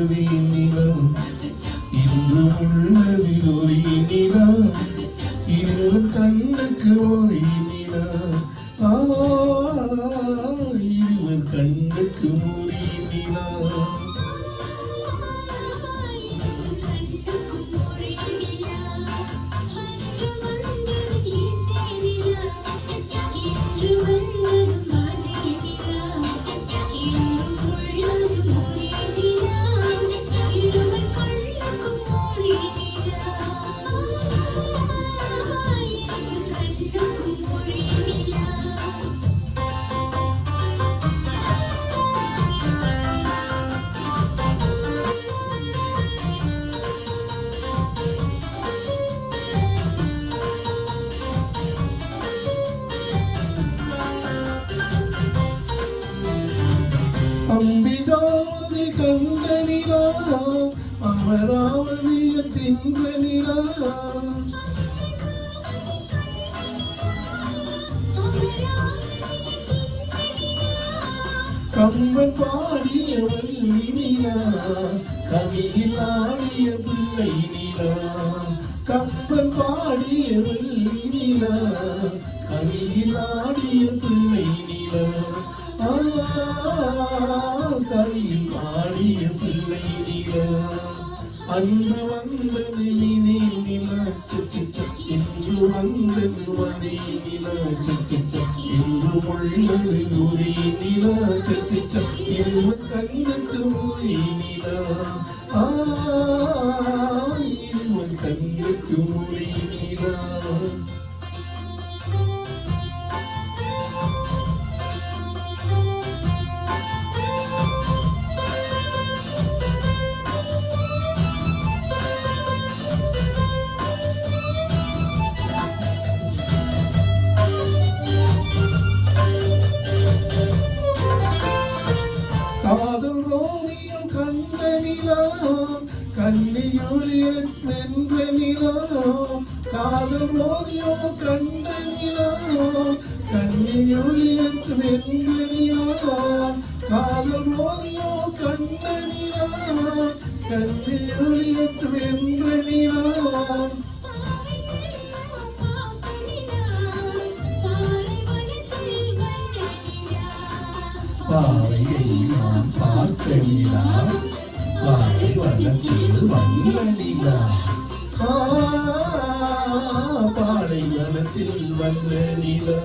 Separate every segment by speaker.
Speaker 1: உள்ளது நிலா இன்று உள்ளது ஒரே நிலா இருவர் கண்ணுக்கு ஒரே நிலா இருவர் கண்ணுக்கு ஒரே நிலா அம்பிகாவதி கண்ட நிலா அமராவதிய தின்ற நிலா கம்பன் பாடிய வள்ளி நிலா கவியில் ஆடிய பிள்ளை நிலா கம்பன் பாடிய வள்ளி நிலா கவியில் ஆடிய பிள்ளை நிலா கவியில் ஆடிய பிள்ளை நிலா அன்று வந்தது நினை நிலா இன்று வந்தது மனை நிலா இன்று உள்ளது ஒரே நிலா இருவர் கண்ணுக்கு ஒரே நிலா இருவர் கண்ணுக்கு ஒரே நிலா காதல் ரோமியம் கண்ட நிலா கன்னியூலியட் வென்ற நிலா காதல் ரோமியம் கண்ட நிலா கன்னியூலியட் வென்ற நிலா காதல் ரோமியம் கண்ட நிலா கன்னியூலியட் வென்ற நிலா பாவையை நான் பார்த்த நிலா பாவை வனத்தில் வந்த நிலா பாலை வனத்தில் வந்த நிலா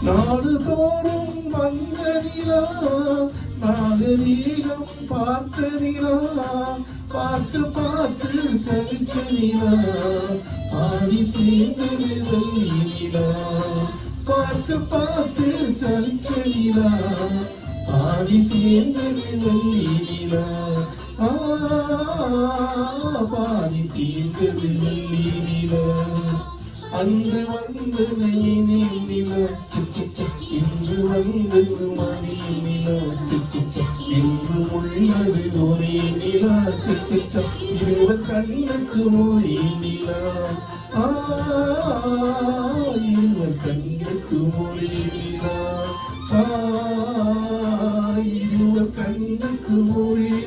Speaker 1: நாடு தோறும் வந்த நிலா நாகரீகம் பார்த்த நிலா பார்த்து பார்த்து சலித்த நிலா ஆடி தேர்ந்தது வெள்ளி நிலா பார்த்து பார்த்து சலித்த நிலா ஆடி தேர்ந்தது வெள்ளி நிலா பாடி தேர்ந்தது வெள்ளி நிலா அன்று வந்தது நிலா இன்று வந்தது மணி நிலா இன்று உள்ளது ஒரே நிலா இருவர் கண்ணுக்கு ஒரே நிலா இருவர் கண்ணுக்கு ஒரே நிலா இருவர் கண்ணுக்கு ஒரே